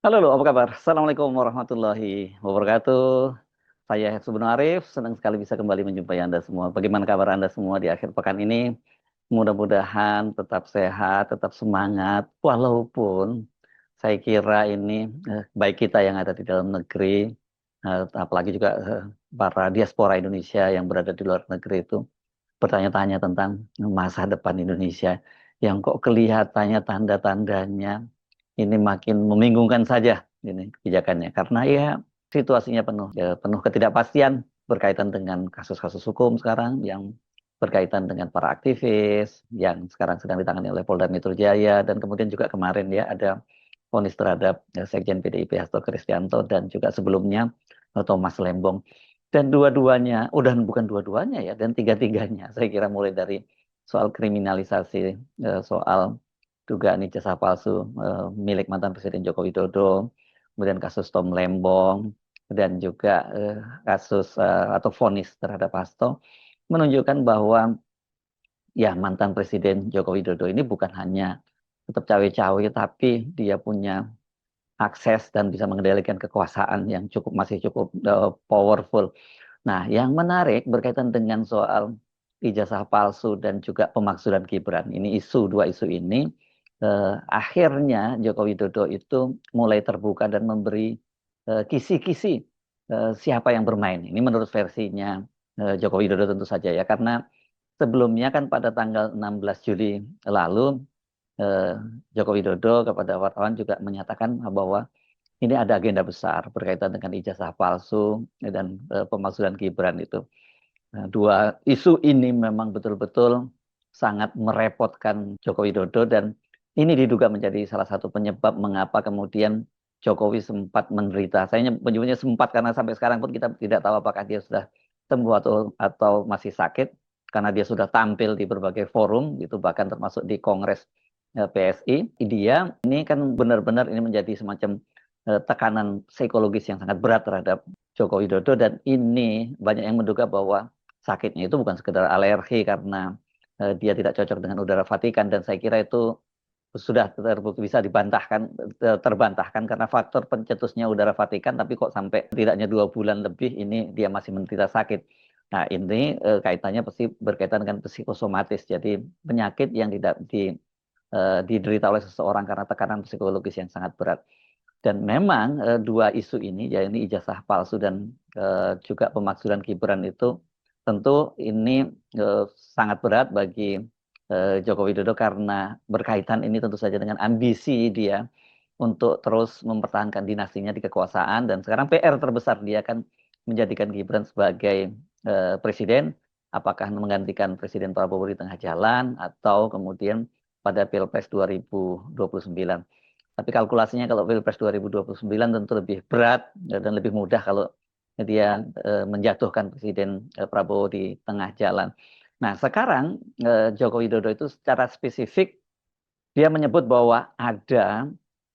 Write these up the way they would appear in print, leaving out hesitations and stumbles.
Halo, apa kabar? Assalamualaikum warahmatullahi wabarakatuh. Saya Subnu Arif, senang sekali bisa kembali menjumpai Anda semua. Bagaimana kabar Anda semua di akhir pekan ini? Mudah-mudahan tetap sehat, tetap semangat, walaupun saya kira ini baik kita yang ada di dalam negeri, apalagi juga para diaspora Indonesia yang berada di luar negeri itu bertanya-tanya tentang masa depan Indonesia yang kok kelihatannya tanda-tandanya ini makin membingungkan saja ini kebijakannya karena ya situasinya penuh ketidakpastian berkaitan dengan kasus-kasus hukum sekarang yang berkaitan dengan para aktivis yang sekarang sedang ditangani oleh Polda Metro Jaya dan kemudian juga kemarin ya ada vonis terhadap Sekjen PDIP Hasto Kristianto dan juga sebelumnya Thomas Lembong dan dua-duanya, udah bukan dua-duanya ya dan tiga-tiganya saya kira mulai dari soal kriminalisasi soal dugaan ijazah palsu milik mantan Presiden Joko Widodo, kemudian kasus Tom Lembong, dan juga kasus atau vonis terhadap Hasto, menunjukkan bahwa ya mantan Presiden Joko Widodo ini bukan hanya tetap cawe-cawe, tapi dia punya akses dan bisa mengendalikan kekuasaan yang masih cukup powerful. Nah, yang menarik berkaitan dengan soal ijazah palsu dan juga pemaksulan Gibran. Ini dua isu ini, akhirnya Joko Widodo itu mulai terbuka dan memberi kisi-kisi siapa yang bermain. Ini menurut versinya Joko Widodo tentu saja ya, karena sebelumnya kan pada tanggal 16 Juli lalu, eh, Joko Widodo kepada wartawan juga menyatakan bahwa ini ada agenda besar berkaitan dengan ijazah palsu dan pemaksulan Gibran itu. Nah, dua isu ini memang betul-betul sangat merepotkan Joko Widodo dan ini diduga menjadi salah satu penyebab mengapa kemudian Jokowi sempat menderita. Saya menyebutnya sempat karena sampai sekarang pun kita tidak tahu apakah dia sudah sembuh atau masih sakit karena dia sudah tampil di berbagai forum itu bahkan termasuk di Kongres PSI. Dia ini kan benar-benar ini menjadi semacam tekanan psikologis yang sangat berat terhadap Joko Widodo dan ini banyak yang menduga bahwa sakitnya itu bukan sekedar alergi karena dia tidak cocok dengan udara Vatikan dan saya kira itu sudah terbukti bisa terbantahkan karena faktor pencetusnya udara Vatikan tapi kok sampai tidaknya 2 bulan lebih ini dia masih menderita sakit. Nah ini kaitannya pasti berkaitan dengan psikosomatis jadi penyakit yang tidak diderita oleh seseorang karena tekanan psikologis yang sangat berat. Dan memang dua isu ini, ya ini ijazah palsu dan juga pemaksulan Gibran itu tentu ini sangat berat bagi Joko Widodo karena berkaitan ini tentu saja dengan ambisi dia untuk terus mempertahankan dinastinya di kekuasaan dan sekarang PR terbesar dia kan menjadikan Gibran sebagai presiden, apakah menggantikan Presiden Prabowo di tengah jalan atau kemudian pada Pilpres 2029. Tapi kalkulasinya kalau Pilpres 2029 tentu lebih berat dan lebih mudah kalau dia menjatuhkan Presiden Prabowo di tengah jalan. Nah, sekarang Joko Widodo itu secara spesifik dia menyebut bahwa ada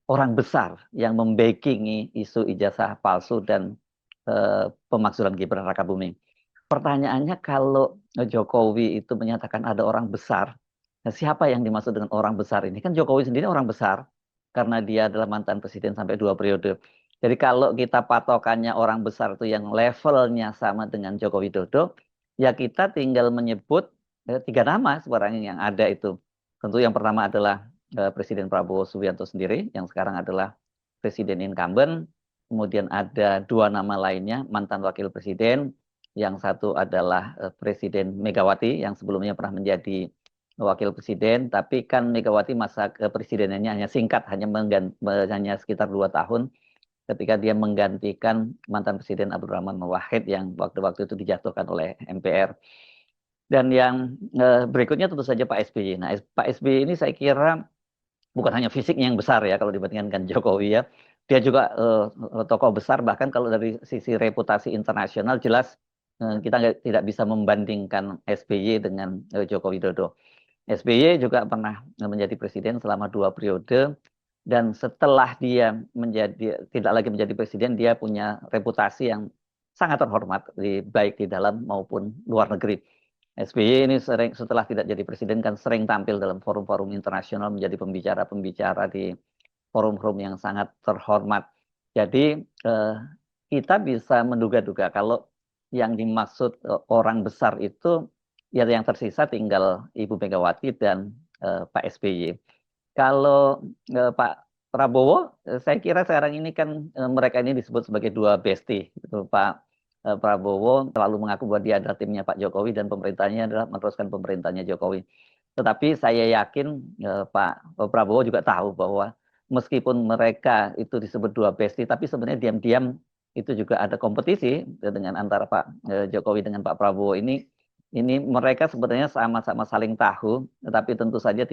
orang besar yang membackingi isu ijazah palsu dan pemakzulan Gibran Rakabuming. Pertanyaannya kalau Jokowi itu menyatakan ada orang besar, nah siapa yang dimaksud dengan orang besar ini? Kan Jokowi sendiri orang besar karena dia adalah mantan presiden sampai 2 periode. Jadi kalau kita patokannya orang besar itu yang levelnya sama dengan Joko Widodo, ya kita tinggal menyebut 3 nama sebenarnya yang ada itu. Tentu yang pertama adalah Presiden Prabowo Subianto sendiri, yang sekarang adalah presiden incumbent. Kemudian ada 2 nama lainnya, mantan wakil presiden, yang satu adalah Presiden Megawati yang sebelumnya pernah menjadi wakil presiden, tapi kan Megawati masa kepresidenannya hanya singkat, hanya sekitar 2 tahun, ketika dia menggantikan mantan Presiden Abdurrahman Wahid yang waktu-waktu itu dijatuhkan oleh MPR. Dan yang berikutnya tentu saja Pak SBY. Nah, Pak SBY ini saya kira bukan hanya fisiknya yang besar ya kalau dibandingkan Jokowi ya. Dia juga tokoh besar bahkan kalau dari sisi reputasi internasional jelas kita tidak bisa membandingkan SBY dengan Joko Widodo. SBY juga pernah menjadi presiden selama 2 periode dan setelah dia tidak lagi menjadi presiden dia punya reputasi yang sangat terhormat baik di dalam maupun luar negeri. SBY ini setelah tidak jadi presiden kan sering tampil dalam forum-forum internasional menjadi pembicara-pembicara di forum-forum yang sangat terhormat. Jadi kita bisa menduga-duga kalau yang dimaksud orang besar itu ya yang tersisa tinggal Ibu Megawati dan Pak SBY. Kalau Pak Prabowo, saya kira sekarang ini kan mereka ini disebut sebagai dua bestie. Gitu. Pak Prabowo selalu mengaku bahwa dia adalah timnya Pak Jokowi dan pemerintahnya adalah meneruskan pemerintahnya Jokowi. Tetapi saya yakin Pak Prabowo juga tahu bahwa meskipun mereka itu disebut dua bestie, tapi sebenarnya diam-diam itu juga ada kompetisi dengan antara Pak Jokowi dengan Pak Prabowo ini. Ini mereka sebenarnya sama-sama saling tahu, tetapi tentu saja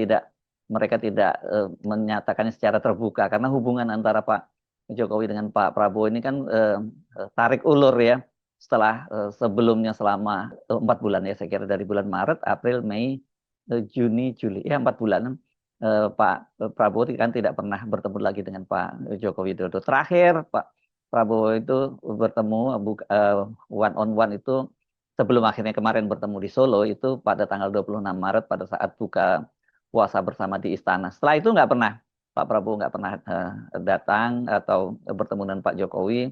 mereka tidak menyatakannya secara terbuka karena hubungan antara Pak Jokowi dengan Pak Prabowo ini kan tarik ulur ya setelah sebelumnya selama 4 bulan ya saya kira dari bulan Maret, April, Mei, Juni, Juli ya 4 bulan Pak Prabowo kan tidak pernah bertemu lagi dengan Pak Joko Widodo. Terakhir Pak Prabowo itu bertemu one on one itu sebelum akhirnya kemarin bertemu di Solo itu pada tanggal 26 Maret pada saat buka puasa bersama di istana. Setelah itu nggak pernah Pak Prabowo nggak pernah datang atau bertemu dengan Pak Jokowi.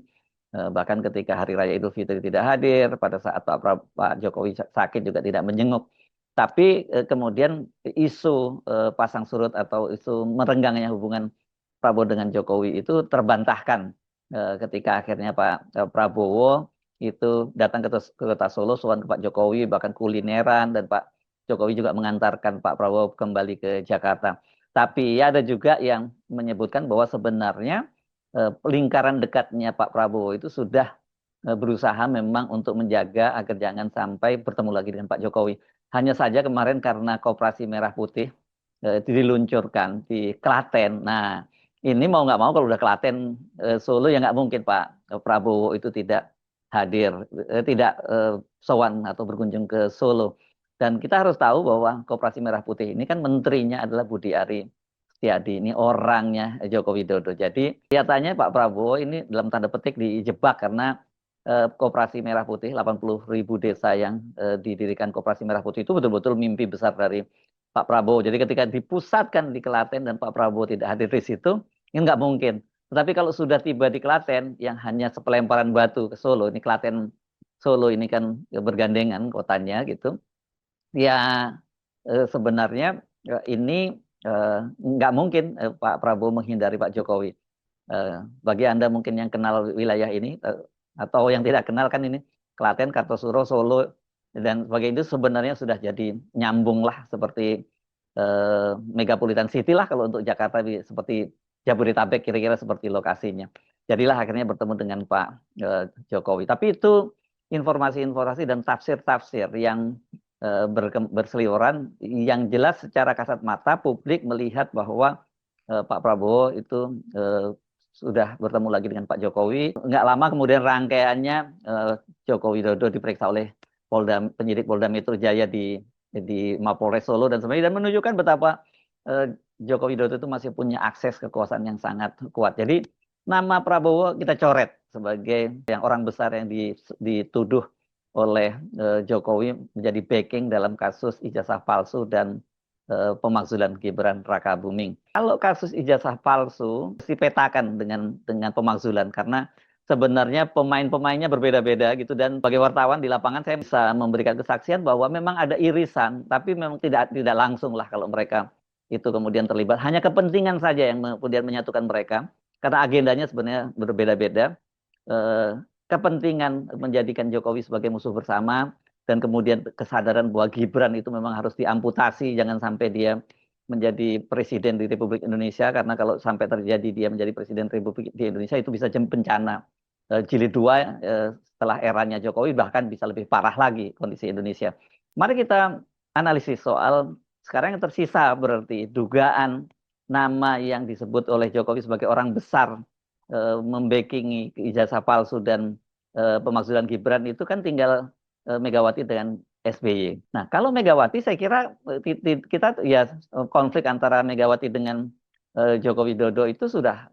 Bahkan ketika Hari Raya Idul Fitri tidak hadir, pada saat Pak Jokowi sakit juga tidak menjenguk. Tapi kemudian isu pasang surut atau isu merenggangnya hubungan Prabowo dengan Jokowi itu terbantahkan ketika akhirnya Pak Prabowo itu datang ke kota Solo, sowan ke Pak Jokowi, bahkan kulineran, dan Pak Jokowi juga mengantarkan Pak Prabowo kembali ke Jakarta. Tapi ya ada juga yang menyebutkan bahwa sebenarnya lingkaran dekatnya Pak Prabowo itu sudah berusaha memang untuk menjaga agar jangan sampai bertemu lagi dengan Pak Jokowi. Hanya saja kemarin karena Koperasi Merah Putih diluncurkan di Klaten. Nah, ini mau nggak mau kalau udah Klaten Solo ya nggak mungkin Pak Prabowo itu tidak hadir, tidak sowan atau berkunjung ke Solo. Dan kita harus tahu bahwa Koperasi Merah Putih ini kan menterinya adalah Budi Ari Setiadi, ini orangnya Joko Widodo. Jadi kelihatannya Pak Prabowo ini dalam tanda petik dijebak karena Koperasi Merah Putih, 80.000 desa yang didirikan Koperasi Merah Putih itu betul-betul mimpi besar dari Pak Prabowo. Jadi ketika dipusatkan di Klaten dan Pak Prabowo tidak hadir di situ, ini nggak mungkin. Tetapi kalau sudah tiba di Klaten yang hanya sepelemparan batu ke Solo, ini Klaten Solo ini kan bergandengan kotanya gitu. Ya sebenarnya ini nggak mungkin Pak Prabowo menghindari Pak Jokowi. Bagi Anda mungkin yang kenal wilayah ini atau yang tidak kenal kan ini Klaten, Kartosuro, Solo dan sebagainya itu sebenarnya sudah jadi nyambung lah seperti megapolitan city lah kalau untuk Jakarta seperti Jabodetabek kira-kira seperti lokasinya. Jadilah akhirnya bertemu dengan Pak Jokowi. Tapi itu informasi-informasi dan tafsir-tafsir yang berseliweran yang jelas secara kasat mata publik melihat bahwa Pak Prabowo itu sudah bertemu lagi dengan Pak Jokowi. Nggak lama kemudian rangkaiannya Joko Widodo diperiksa oleh penyidik Polda Metro Jaya di Mapolres Solo dan sebagainya dan menunjukkan betapa Joko Widodo itu masih punya akses kekuasaan yang sangat kuat. Jadi nama Prabowo kita coret sebagai yang orang besar yang dituduh oleh Jokowi menjadi backing dalam kasus ijazah palsu dan pemakzulan Gibran Rakabuming. Kalau kasus ijazah palsu dipetakan dengan pemakzulan karena sebenarnya pemain-pemainnya berbeda-beda gitu dan sebagai wartawan di lapangan saya bisa memberikan kesaksian bahwa memang ada irisan tapi memang tidak langsung lah kalau mereka itu kemudian terlibat. Hanya kepentingan saja yang kemudian menyatukan mereka karena agendanya sebenarnya berbeda-beda. Kepentingan menjadikan Jokowi sebagai musuh bersama dan kemudian kesadaran bahwa Gibran itu memang harus diamputasi, jangan sampai dia menjadi presiden di Republik Indonesia, karena kalau sampai terjadi dia menjadi presiden Republik di Indonesia itu bisa bencana jilid 2 setelah eranya Jokowi, bahkan bisa lebih parah lagi kondisi Indonesia. Mari kita analisis soal sekarang yang tersisa berarti dugaan nama yang disebut oleh Jokowi sebagai orang besar membackingi ijazah palsu dan pemakzulan Gibran itu kan tinggal Megawati dengan SBY. Nah, kalau Megawati saya kira kita ya konflik antara Megawati dengan Joko Widodo itu sudah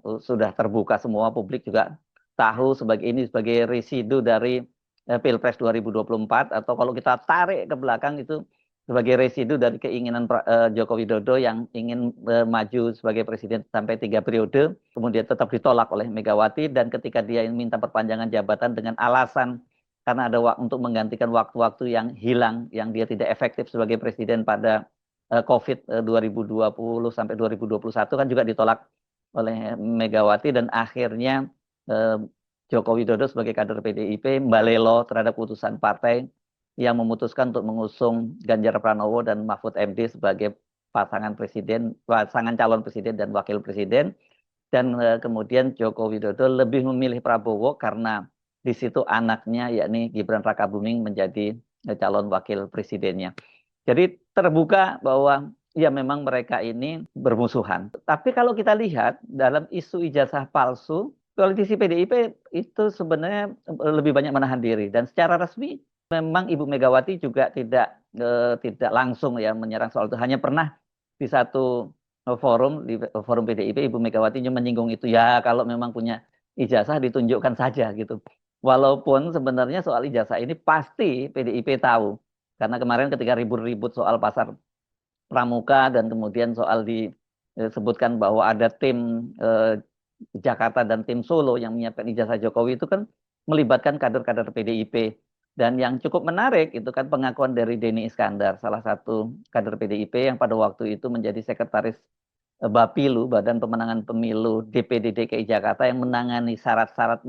terbuka semua, publik juga tahu sebagai residu dari Pilpres 2024 atau kalau kita tarik ke belakang itu sebagai residu dari keinginan Joko Widodo yang ingin maju sebagai presiden sampai 3 periode, kemudian tetap ditolak oleh Megawati, dan ketika dia minta perpanjangan jabatan dengan alasan karena ada untuk menggantikan waktu-waktu yang hilang, yang dia tidak efektif sebagai presiden pada COVID 2020 sampai 2021 kan juga ditolak oleh Megawati, dan akhirnya eh, Joko Widodo sebagai kader PDIP balelo terhadap putusan partai yang memutuskan untuk mengusung Ganjar Pranowo dan Mahfud MD sebagai pasangan calon presiden dan wakil presiden, dan kemudian Joko Widodo lebih memilih Prabowo karena di situ anaknya yakni Gibran Rakabuming menjadi calon wakil presidennya. Jadi terbuka bahwa ya memang mereka ini bermusuhan. Tapi kalau kita lihat dalam isu ijazah palsu, politisi PDIP itu sebenarnya lebih banyak menahan diri, dan secara resmi memang Ibu Megawati juga tidak langsung ya menyerang soal itu. Hanya pernah di satu forum, di forum PDIP, Ibu Megawati menyinggung itu, ya kalau memang punya ijazah ditunjukkan saja gitu. Walaupun sebenarnya soal ijazah ini pasti PDIP tahu. Karena kemarin ketika ribut-ribut soal pasar pramuka dan kemudian soal disebutkan bahwa ada tim Jakarta dan tim Solo yang menyiapkan ijazah Jokowi, itu kan melibatkan kader-kader PDIP. Dan yang cukup menarik itu kan pengakuan dari Denny Iskandar, salah satu kader PDIP yang pada waktu itu menjadi sekretaris Bapilu, Badan Pemenangan Pemilu DPD DKI Jakarta, yang menangani syarat-syarat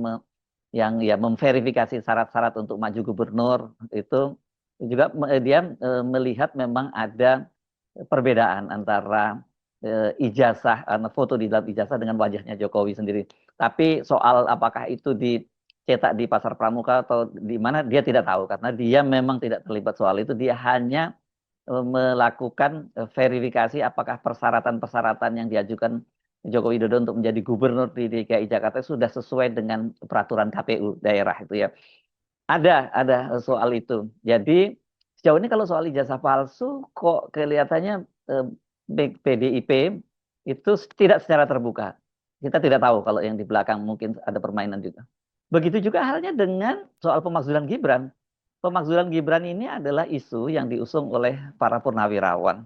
yang ya memverifikasi syarat-syarat untuk maju gubernur. Itu juga dia melihat memang ada perbedaan antara ijazah, foto di dalam ijazah dengan wajahnya Jokowi sendiri. Tapi soal apakah itu dicetak di pasar pramuka atau di mana, dia tidak tahu karena dia memang tidak terlibat soal itu. Dia hanya melakukan verifikasi apakah persyaratan-persyaratan yang diajukan Joko Widodo untuk menjadi gubernur di DKI Jakarta sudah sesuai dengan peraturan KPU daerah itu ya. Ada soal itu. Jadi sejauh ini kalau soal ijazah palsu kok kelihatannya PDIP itu tidak secara terbuka. Kita tidak tahu kalau yang di belakang mungkin ada permainan juga. Begitu juga halnya dengan soal pemakzulan Gibran. Pemakzulan Gibran ini adalah isu yang diusung oleh para purnawirawan.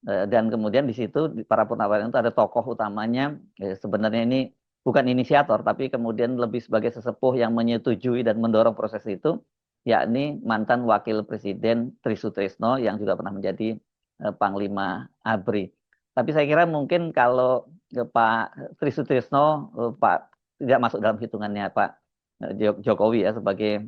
Dan kemudian di situ para purnawirawan itu ada tokoh utamanya, sebenarnya ini bukan inisiator, tapi kemudian lebih sebagai sesepuh yang menyetujui dan mendorong proses itu, yakni mantan Wakil Presiden Tri Sutrisno yang juga pernah menjadi Panglima ABRI. Tapi saya kira mungkin kalau Pak Tri Sutrisno, Pak tidak masuk dalam hitungannya Pak Jokowi ya sebagai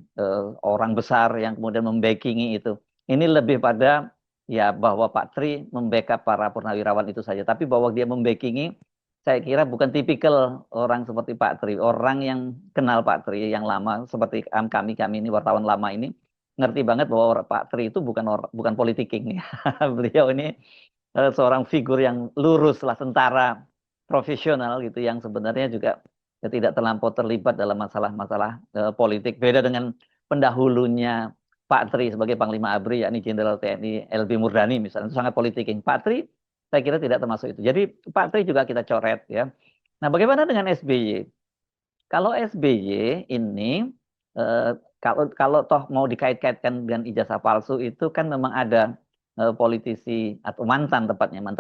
orang besar yang kemudian membackingi itu. Ini lebih pada ya bahwa Pak Tri membackup para purnawirawan itu saja. Tapi bahwa dia membackingi, saya kira bukan tipikal orang seperti Pak Tri. Orang yang kenal Pak Tri yang lama, seperti kami ini wartawan lama ini, ngerti banget bahwa Pak Tri itu bukan politiking. Beliau ini seorang figur yang lurus lah, tentara profesional gitu, yang sebenarnya juga tidak terlampau terlibat dalam masalah-masalah politik. Beda dengan pendahulunya Pak Tri sebagai Panglima ABRI, yakni Jenderal TNI LB Murdani misalnya, itu sangat politiking. Pak Tri saya kira tidak termasuk itu. Jadi Pak Tri juga kita coret ya. Nah, bagaimana dengan SBY? Kalau SBY ini eh, kalau toh mau dikait-kaitkan dengan ijazah palsu, itu kan memang ada politisi atau mantan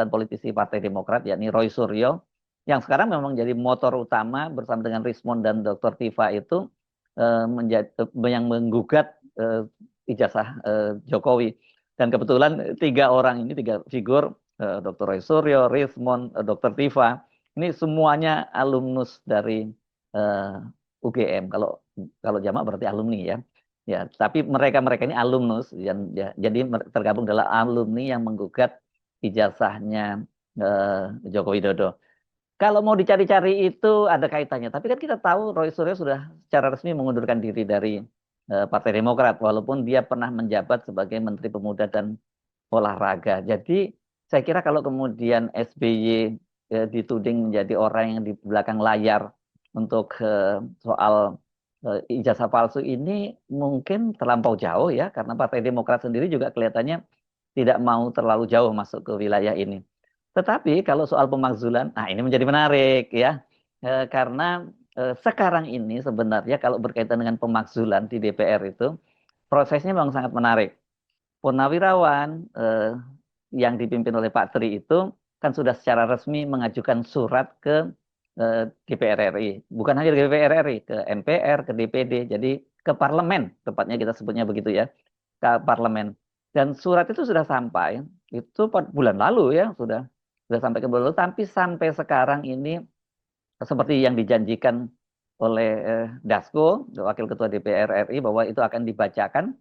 politisi Partai Demokrat yakni Roy Suryo, yang sekarang memang jadi motor utama bersama dengan Rismond dan Dr. Tiva itu menjadi yang menggugat ijazah Jokowi. Dan kebetulan tiga figur, Dr. Roy Suryo, Rismond, Dr. Tiva, ini semuanya alumnus dari UGM. Kalau jamak berarti alumni ya. Ya, tapi mereka ini alumnus yang ya, jadi tergabung dalam alumni yang menggugat ijazahnya Joko Widodo. Kalau mau dicari-cari itu ada kaitannya. Tapi kan kita tahu Roy Suryo sudah secara resmi mengundurkan diri dari Partai Demokrat, walaupun dia pernah menjabat sebagai Menteri Pemuda dan Olahraga. Jadi saya kira kalau kemudian SBY dituding menjadi orang yang di belakang layar untuk soal ijazah palsu ini, mungkin terlampau jauh ya, karena Partai Demokrat sendiri juga kelihatannya tidak mau terlalu jauh masuk ke wilayah ini. Tetapi kalau soal pemakzulan, nah ini menjadi menarik ya, karena sekarang ini sebenarnya kalau berkaitan dengan pemakzulan di DPR itu prosesnya memang sangat menarik. Purnawirawan yang dipimpin oleh Pak Tri itu kan sudah secara resmi mengajukan surat ke DPR RI, bukan hanya ke DPR RI, ke MPR, ke DPD, jadi ke parlemen, tepatnya kita sebutnya begitu ya, ke parlemen. Dan surat itu sudah sampai, itu 4 bulan lalu ya, sudah sampai ke bulan lalu, tapi sampai sekarang ini seperti yang dijanjikan oleh Dasko, Wakil Ketua DPR RI, bahwa itu akan dibacakan.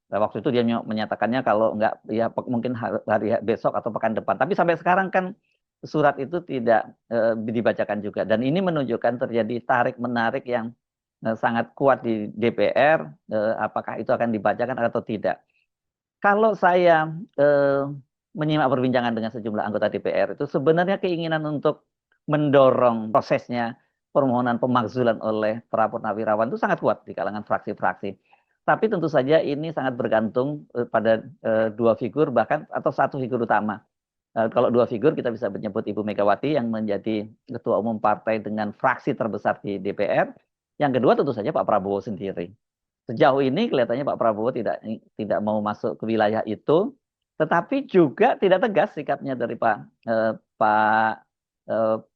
Nah, waktu itu dia menyatakannya kalau enggak ya mungkin hari besok atau pekan depan. Tapi sampai sekarang kan surat itu tidak dibacakan juga. Dan ini menunjukkan terjadi tarik-menarik yang sangat kuat di DPR. Apakah itu akan dibacakan atau tidak? Kalau saya menyimak perbincangan dengan sejumlah anggota DPR itu sebenarnya keinginan untuk mendorong prosesnya permohonan pemakzulan oleh para purnawirawan itu sangat kuat di kalangan fraksi-fraksi. Tapi tentu saja ini sangat bergantung pada dua figur bahkan atau satu figur utama. Kalau dua figur kita bisa menyebut Ibu Megawati yang menjadi ketua umum partai dengan fraksi terbesar di DPR. Yang kedua tentu saja Pak Prabowo sendiri. Sejauh ini kelihatannya Pak Prabowo tidak mau masuk ke wilayah itu, tetapi juga tidak tegas sikapnya dari Pak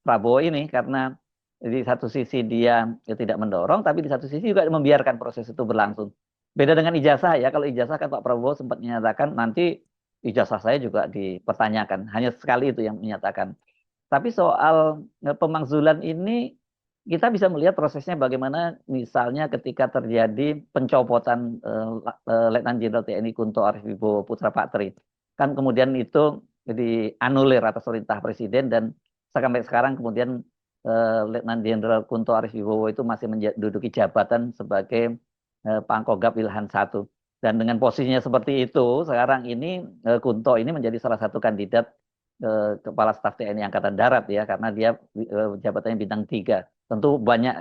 Prabowo ini karena di satu sisi dia tidak mendorong, tapi di satu sisi juga membiarkan proses itu berlangsung. Beda dengan ijazah ya, kalau ijazah kan Pak Prabowo sempat menyatakan nanti ijazah saya juga dipertanyakan, hanya sekali itu yang menyatakan. Tapi soal pemakzulan ini kita bisa melihat prosesnya bagaimana misalnya ketika terjadi pencopotan Letnan Jenderal TNI Kunto Arif Wibowo putra Pak Tri. Kan kemudian itu dianulir atas perintah Presiden dan sampai sekarang kemudian Letnan Jenderal Kunto Arif Wibowo itu masih menduduki jabatan sebagai Pangkogap Wilhan I. Dan dengan posisinya seperti itu, sekarang ini Kunto ini menjadi salah satu kandidat Kepala Staf TNI Angkatan Darat ya, karena dia jabatannya bintang 3. Tentu banyak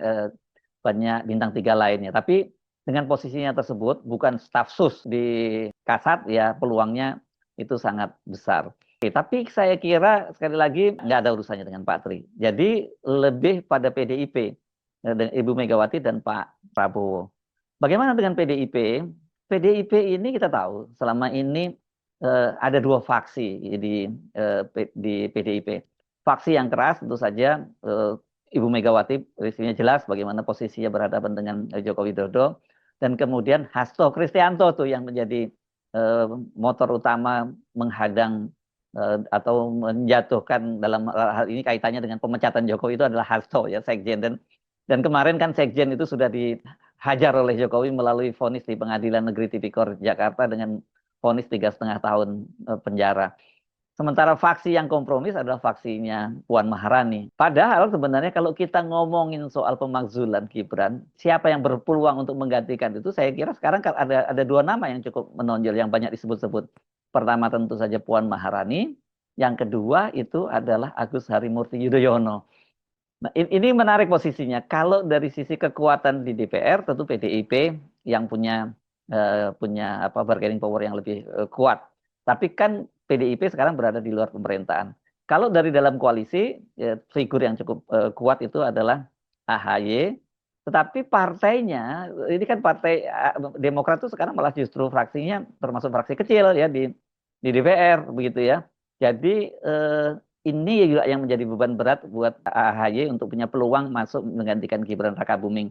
bintang 3 lainnya. Tapi dengan posisinya tersebut bukan staf sus di Kasat ya peluangnya itu sangat besar. Oke, tapi saya kira sekali lagi nggak ada urusannya dengan Pak Tri. Jadi lebih pada PDIP dengan Ibu Megawati dan Pak Prabowo. Bagaimana dengan PDIP? PDIP ini kita tahu selama ini ada dua faksi di PDIP. Faksi yang keras tentu saja Ibu Megawati posisinya jelas bagaimana posisinya berhadapan dengan Joko Widodo, dan kemudian Hasto Kristianto tuh yang menjadi motor utama menghadang atau menjatuhkan dalam hal ini kaitannya dengan pemecatan Jokowi itu adalah Hasto ya, Sekjen. Dan kemarin kan Sekjen itu sudah dihajar oleh Jokowi melalui vonis di Pengadilan Negeri Tipikor Jakarta dengan vonis 3,5 tahun penjara. Sementara faksi yang kompromis adalah faksinya Puan Maharani. Padahal sebenarnya kalau kita ngomongin soal pemakzulan Gibran, siapa yang berpeluang untuk menggantikan itu, saya kira sekarang ada dua nama yang cukup menonjol, yang banyak disebut-sebut. Pertama tentu saja Puan Maharani, yang kedua itu adalah Agus Harimurti Yudhoyono. Nah, ini menarik posisinya. Kalau dari sisi kekuatan di DPR, tentu PDIP yang punya bargaining power yang lebih kuat. Tapi kan PDIP sekarang berada di luar pemerintahan. Kalau dari dalam koalisi, figur yang cukup kuat itu adalah AHY. Tetapi partainya, ini kan partai Demokrat itu sekarang malah justru fraksinya termasuk fraksi kecil ya di DPR begitu ya. Jadi ini juga yang menjadi beban berat buat AHY untuk punya peluang masuk menggantikan Gibran Rakabuming.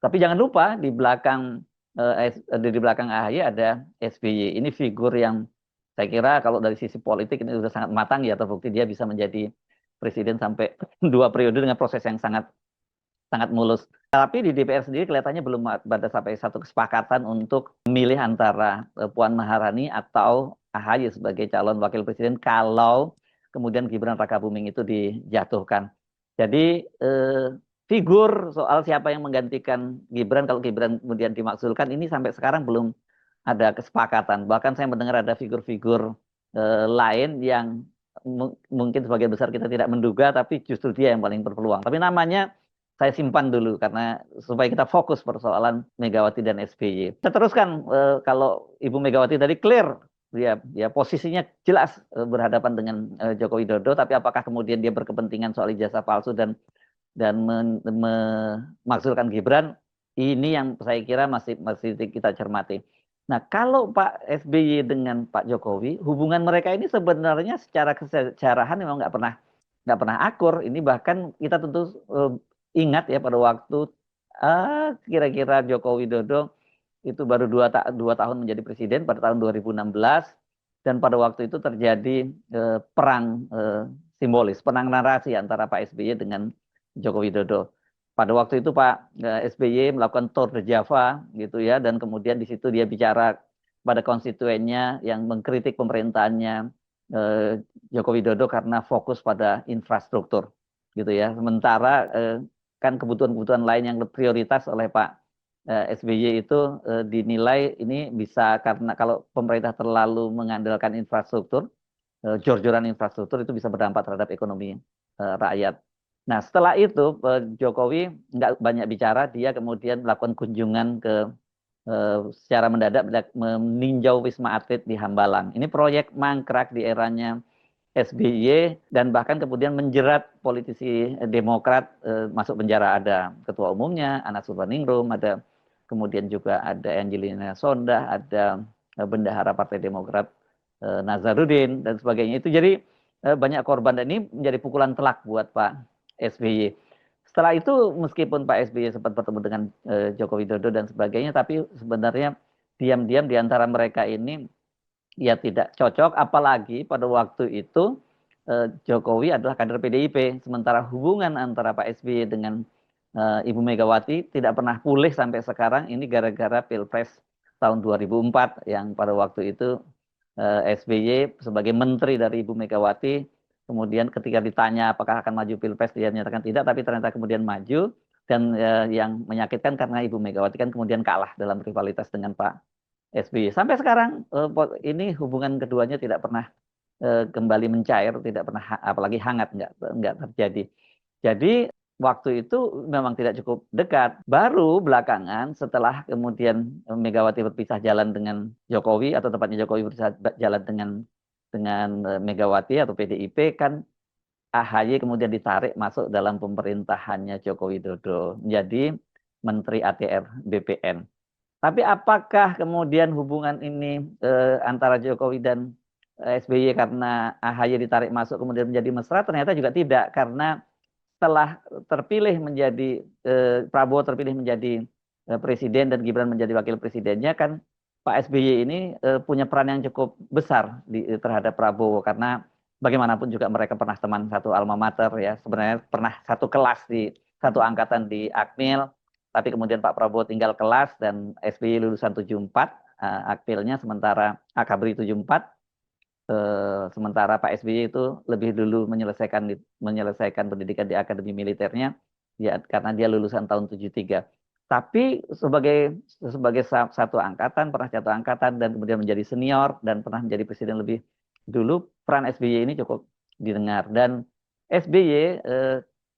Tapi jangan lupa di belakang AHY ada SBY. Ini figur yang saya kira kalau dari sisi politik ini sudah sangat matang ya, terbukti dia bisa menjadi presiden sampai 2 periode dengan proses yang sangat sangat mulus. Tapi di DPR sendiri kelihatannya belum ada sampai satu kesepakatan untuk memilih antara Puan Maharani atau AHY sebagai calon wakil presiden kalau kemudian Gibran Rakabuming itu dijatuhkan. Jadi figur soal siapa yang menggantikan Gibran kalau Gibran kemudian dimakzulkan ini sampai sekarang belum ada kesepakatan. Bahkan saya mendengar ada figur-figur lain yang mungkin sebagian besar kita tidak menduga, tapi justru dia yang paling berpeluang. Tapi namanya saya simpan dulu karena supaya kita fokus persoalan Megawati dan SBY. Kita teruskan kalau Ibu Megawati tadi clear, dia posisinya jelas berhadapan dengan Joko Widodo, tapi apakah kemudian dia berkepentingan soal ijazah palsu dan memakzulkan Gibran, ini yang saya kira masih kita cermati. Nah, kalau Pak SBY dengan Pak Jokowi, hubungan mereka ini sebenarnya secara kesejarahan memang nggak pernah akur. Ini bahkan kita tentu ingat ya pada waktu kira-kira Joko Widodo itu baru dua tahun menjadi presiden pada tahun 2016, dan pada waktu itu terjadi perang simbolis, perang narasi antara Pak SBY dengan Joko Widodo. Pada waktu itu Pak SBY melakukan tour de Java gitu ya, dan kemudian di situ dia bicara pada konstituennya yang mengkritik pemerintahannya Joko Widodo karena fokus pada infrastruktur gitu ya. Sementara kan kebutuhan-kebutuhan lain yang prioritas oleh Pak SBY itu dinilai ini bisa karena kalau pemerintah terlalu mengandalkan infrastruktur, jor-joran infrastruktur itu bisa berdampak terhadap ekonomi rakyat. Nah, setelah itu Jokowi nggak banyak bicara, dia kemudian melakukan kunjungan ke secara mendadak meninjau Wisma Atlet di Hambalang. Ini proyek mangkrak di eranya SBY dan bahkan kemudian menjerat politisi Demokrat masuk penjara. Ada ketua umumnya Anas Urbaningrum, ada kemudian juga ada Angelina Sondah, ada bendahara Partai Demokrat Nazarudin dan sebagainya. Itu jadi banyak korban, dan ini menjadi pukulan telak buat Pak SBY. Setelah itu meskipun Pak SBY sempat bertemu dengan Joko Widodo dan sebagainya, tapi sebenarnya diam-diam di antara mereka ini ya tidak cocok, apalagi pada waktu itu Jokowi adalah kader PDIP, sementara hubungan antara Pak SBY dengan Ibu Megawati tidak pernah pulih sampai sekarang. Ini gara-gara Pilpres tahun 2004 yang pada waktu itu SBY sebagai menteri dari Ibu Megawati, kemudian ketika ditanya apakah akan maju Pilpres dia menyatakan tidak, tapi ternyata kemudian maju, dan yang menyakitkan karena Ibu Megawati kan kemudian kalah dalam rivalitas dengan Pak SBY. Sampai sekarang ini hubungan keduanya tidak pernah kembali mencair, tidak pernah apalagi hangat, nggak terjadi. Jadi waktu itu memang tidak cukup dekat. Baru belakangan setelah kemudian Megawati berpisah jalan dengan Jokowi, atau tepatnya Jokowi berpisah jalan dengan Megawati atau PDIP, kan AHY kemudian ditarik masuk dalam pemerintahannya Joko Widodo menjadi Menteri ATR BPN. Tapi apakah kemudian hubungan ini antara Jokowi dan SBY karena AHY ditarik masuk kemudian menjadi mesra? Ternyata juga tidak, karena setelah terpilih menjadi Prabowo terpilih menjadi presiden dan Gibran menjadi wakil presidennya, kan Pak SBY ini punya peran yang cukup besar terhadap Prabowo, karena bagaimanapun juga mereka pernah teman satu alma mater ya, sebenarnya pernah satu kelas di satu angkatan di Akmil, tapi kemudian Pak Prabowo tinggal kelas dan SBY lulusan 74 akmilnya, sementara Akabri 74. Sementara Pak SBY itu lebih dulu menyelesaikan pendidikan di akademi militernya ya, karena dia lulusan tahun 73. Tapi sebagai satu angkatan, pernah satu angkatan dan kemudian menjadi senior dan pernah menjadi presiden lebih dulu, peran SBY ini cukup didengar. Dan SBY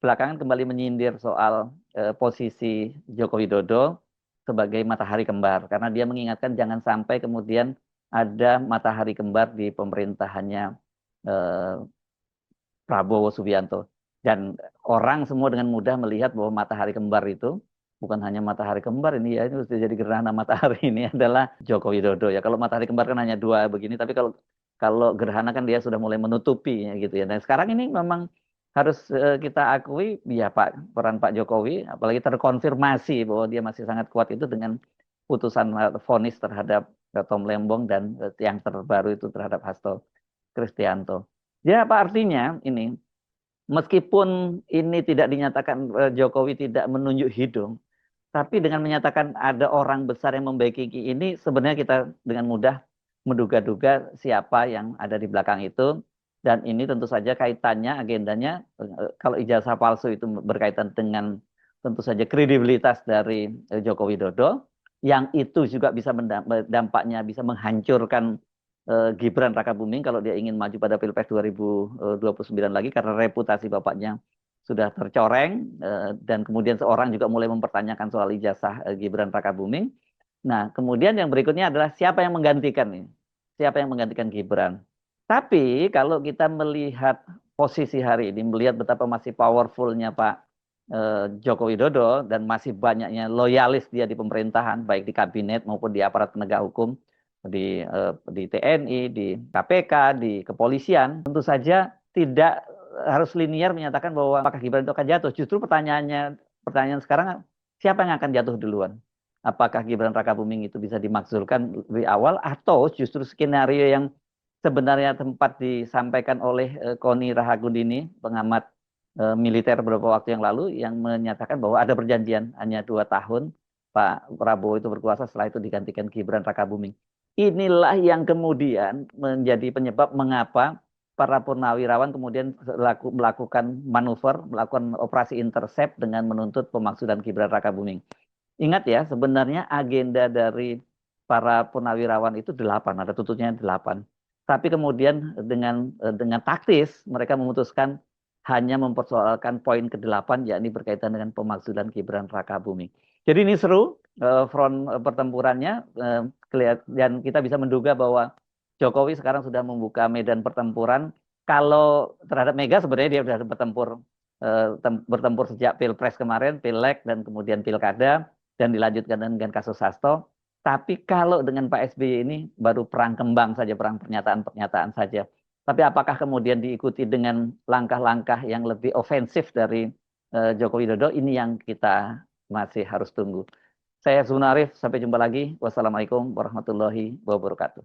belakangan kembali menyindir soal posisi Joko Widodo sebagai matahari kembar, karena dia mengingatkan jangan sampai kemudian ada matahari kembar di pemerintahannya eh, Prabowo Subianto. Dan orang semua dengan mudah melihat bahwa matahari kembar itu bukan hanya matahari kembar ini ya, ini sudah jadi gerhana matahari ini adalah Joko Widodo ya. Kalau matahari kembar kan hanya dua begini, tapi kalau kalau gerhana kan dia sudah mulai menutupi ya, gitu ya. Dan sekarang ini memang harus kita akui ya peran Pak Jokowi, apalagi terkonfirmasi bahwa dia masih sangat kuat itu dengan putusan vonis terhadap Tom Lembong dan yang terbaru itu terhadap Hasto Kristianto. Ya, apa artinya ini? Meskipun ini tidak dinyatakan Jokowi tidak menunjuk hidung, tapi dengan menyatakan ada orang besar yang membaiki ini, sebenarnya kita dengan mudah menduga-duga siapa yang ada di belakang itu. Dan ini tentu saja kaitannya, agendanya, kalau ijazah palsu itu berkaitan dengan tentu saja kredibilitas dari Joko Widodo, yang itu juga bisa dampaknya bisa menghancurkan Gibran Rakabuming kalau dia ingin maju pada Pilpres 2029 lagi, karena reputasi bapaknya sudah tercoreng, dan kemudian seorang juga mulai mempertanyakan soal ijazah Gibran Rakabuming. Nah, kemudian yang berikutnya adalah siapa yang menggantikan ini? Siapa yang menggantikan Gibran? Tapi kalau kita melihat posisi hari ini, melihat betapa masih powerfulnya Pak Joko Widodo dan masih banyaknya loyalis dia di pemerintahan, baik di kabinet maupun di aparat penegak hukum, di TNI, di KPK, di kepolisian, tentu saja tidak harus linier menyatakan bahwa apakah Gibran itu akan jatuh. Justru pertanyaan sekarang, siapa yang akan jatuh duluan? Apakah Gibran Rakabuming itu bisa dimakzulkan lebih awal, atau justru skenario yang sebenarnya tempat disampaikan oleh Koni Rahagundini, pengamat militer beberapa waktu yang lalu, yang menyatakan bahwa ada perjanjian hanya 2 tahun Pak Prabowo itu berkuasa, setelah itu digantikan Gibran Rakabuming. Inilah yang kemudian menjadi penyebab mengapa para purnawirawan kemudian melakukan manuver, melakukan operasi intercept dengan menuntut pemaksudan Gibran Rakabuming. Ingat ya, sebenarnya agenda dari para purnawirawan itu 8, ada tuntutnya 8. Tapi kemudian dengan taktis mereka memutuskan hanya mempersoalkan poin ke-8, yakni berkaitan dengan pemaksudan Gibran Rakabuming. Jadi ini seru front pertempurannya, dan kita bisa menduga bahwa Jokowi sekarang sudah membuka medan pertempuran. Kalau terhadap Mega sebenarnya dia sudah bertempur sejak Pilpres kemarin, Pileg, dan kemudian Pilkada, dan dilanjutkan dengan kasus Hasto. Tapi kalau dengan Pak SBY ini baru perang kembang saja, perang pernyataan-pernyataan saja. Tapi apakah kemudian diikuti dengan langkah-langkah yang lebih ofensif dari Joko Widodo, ini yang kita masih harus tunggu. Saya Subun Arif, sampai jumpa lagi. Wassalamualaikum warahmatullahi wabarakatuh.